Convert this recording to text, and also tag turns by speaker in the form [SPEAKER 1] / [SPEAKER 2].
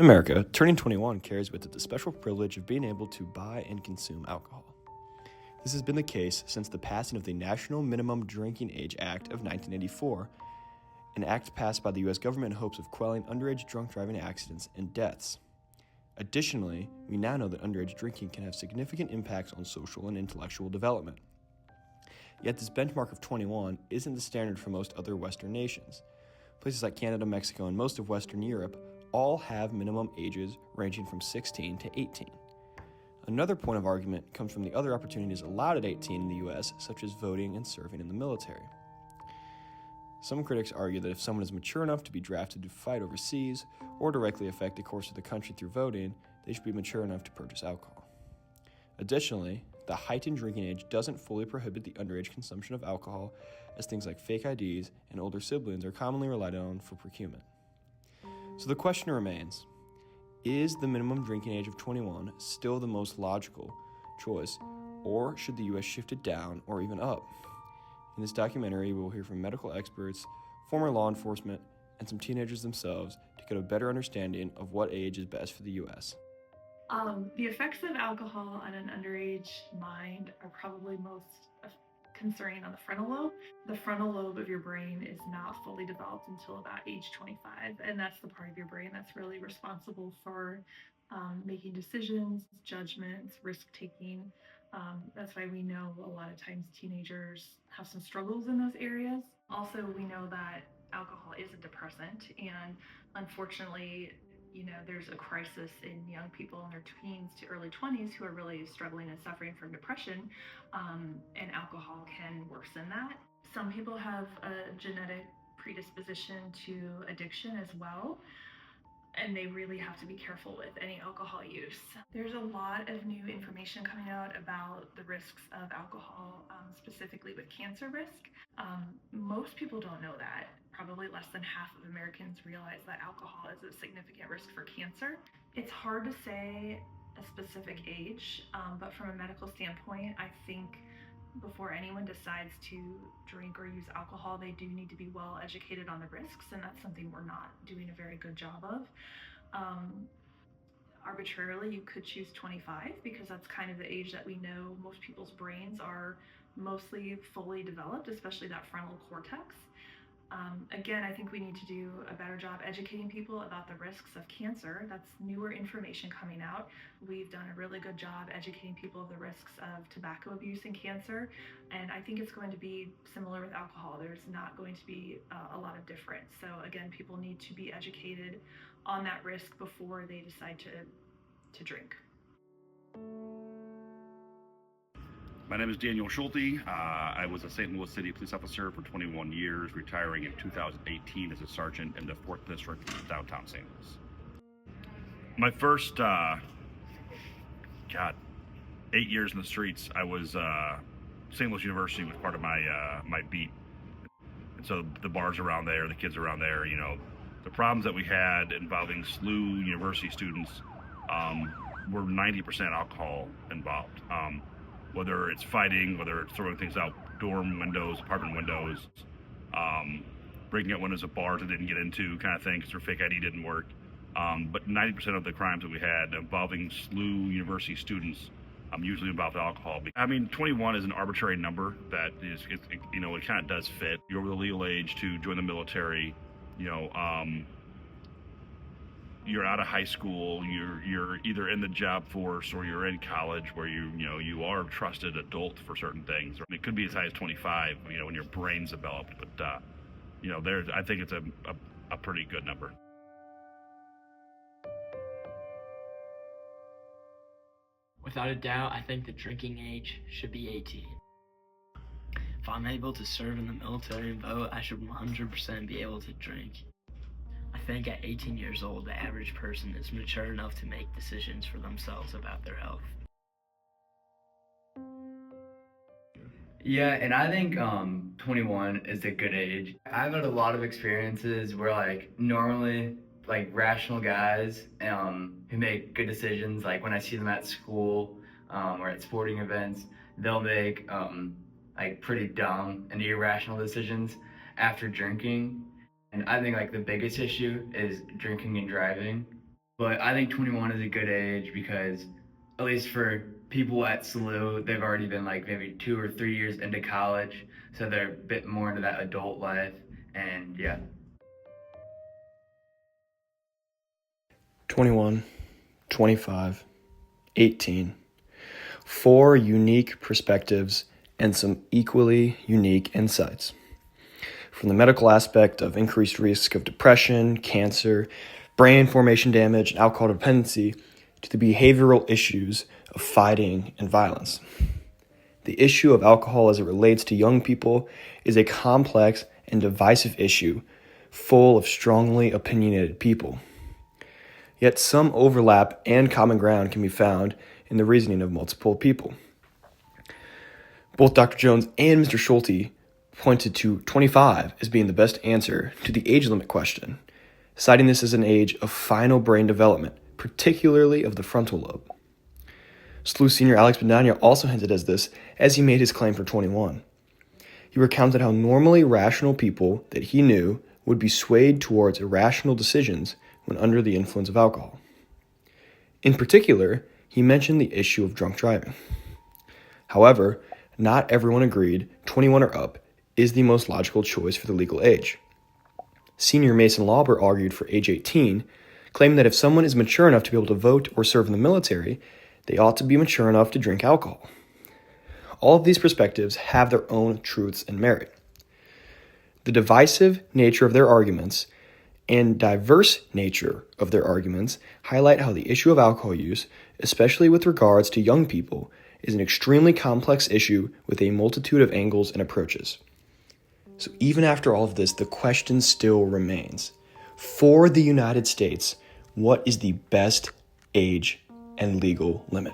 [SPEAKER 1] In America, turning 21 carries with it the special privilege of being able to buy and consume alcohol. This has been the case since the passing of the National Minimum Drinking Age Act of 1984, an act passed by the U.S. government in hopes of quelling underage drunk driving accidents and deaths. Additionally, we now know that underage drinking can have significant impacts on social and intellectual development. Yet this benchmark of 21 isn't the standard for most other Western nations. Places like Canada, Mexico, and most of Western Europe all have minimum ages ranging from 16 to 18. Another point of argument comes from the other opportunities allowed at 18 in the U.S., such as voting and serving in the military. Some critics argue that if someone is mature enough to be drafted to fight overseas or directly affect the course of the country through voting, they should be mature enough to purchase alcohol. Additionally, the heightened drinking age doesn't fully prohibit the underage consumption of alcohol, as things like fake IDs and older siblings are commonly relied on for procurement. So the question remains, is the minimum drinking age of 21 still the most logical choice, or should the U.S. shift it down or even up? In this documentary, we will hear from medical experts, former law enforcement, and some teenagers themselves to get a better understanding of what age is best for the U.S.
[SPEAKER 2] The effects of alcohol on an underage mind are probably most concerning on the frontal lobe. The frontal lobe of your brain is not fully developed until about age 25, and that's the part of your brain that's really responsible for making decisions, judgments, risk-taking. That's why we know a lot of times teenagers have some struggles in those areas. Also, we know that alcohol is a depressant, and unfortunately, there's a crisis in young people in their teens to early 20s who are really struggling and suffering from depression, and alcohol can worsen that. Some people have a genetic predisposition to addiction as well, and they really have to be careful with any alcohol use. There's a lot of new information coming out about the risks of alcohol, specifically with cancer risk. Most people don't know that. Probably less than half of Americans realize that alcohol is a significant risk for cancer. It's hard to say a specific age, but from a medical standpoint, I think before anyone decides to drink or use alcohol, they do need to be well educated on the risks, and that's something we're not doing a very good job of. Arbitrarily, you could choose 25 because that's kind of the age that we know most people's brains are mostly fully developed, especially that frontal cortex. Again, I think we need to do a better job educating people about the risks of cancer. That's newer information coming out. We've done a really good job educating people of the risks of tobacco abuse and cancer, and I think it's going to be similar with alcohol. There's not going to be a lot of difference. So again, people need to be educated on that risk before they decide to drink.
[SPEAKER 3] My name is Daniel Schulte. I was a St. Louis City police officer for 21 years, retiring in 2018 as a sergeant in the 4th District, downtown St. Louis. My first, 8 years in the streets, I was, St. Louis University was part of my beat. And so the bars around there, the kids around there, the problems that we had involving SLU university students were 90% alcohol involved. Whether it's fighting, whether it's throwing things out dorm windows, apartment windows, breaking out windows of bars that didn't get into kind of thing because their fake ID didn't work. But 90% of the crimes that we had involving SLU university students usually involved alcohol. 21 is an arbitrary number that is, it kind of does fit. You're over the legal age to join the military, you're out of high school, you're either in the job force or you're in college where you are a trusted adult for certain things. It could be as high as 25, when your brain's developed, but I think it's a pretty good number.
[SPEAKER 4] Without a doubt, I think the drinking age should be 18. If I'm able to serve in the military and vote, I should 100% be able to drink. I think at 18 years old, the average person is mature enough to make decisions for themselves about their health.
[SPEAKER 5] Yeah, and I think 21 is a good age. I've had a lot of experiences where normally rational guys who make good decisions, when I see them at school or at sporting events, they'll make pretty dumb and irrational decisions after drinking. And I think the biggest issue is drinking and driving. But I think 21 is a good age because, at least for people at SLU, they've already been like maybe 2 or 3 years into college, so they're a bit more into that adult life, and yeah.
[SPEAKER 1] 21, 25, 18. 4 unique perspectives and some equally unique insights. From the medical aspect of increased risk of depression, cancer, brain formation damage, and alcohol dependency, to the behavioral issues of fighting and violence. The issue of alcohol as it relates to young people is a complex and divisive issue full of strongly opinionated people. Yet some overlap and common ground can be found in the reasoning of multiple people. Both Dr. Jones and Mr. Schulte pointed to 25 as being the best answer to the age limit question, citing this as an age of final brain development, particularly of the frontal lobe. SLU senior Alex Bedania also hinted as this as he made his claim for 21. He recounted how normally rational people that he knew would be swayed towards irrational decisions when under the influence of alcohol. In particular, he mentioned the issue of drunk driving. However, not everyone agreed 21 or up is the most logical choice for the legal age. Senior Mason Lauber argued for age 18, claiming that if someone is mature enough to be able to vote or serve in the military, they ought to be mature enough to drink alcohol. All of these perspectives have their own truths and merit. The divisive nature of their arguments and diverse nature of their arguments highlight how the issue of alcohol use, especially with regards to young people, is an extremely complex issue with a multitude of angles and approaches. So even after all of this, the question still remains. For the United States, what is the best age and legal limit?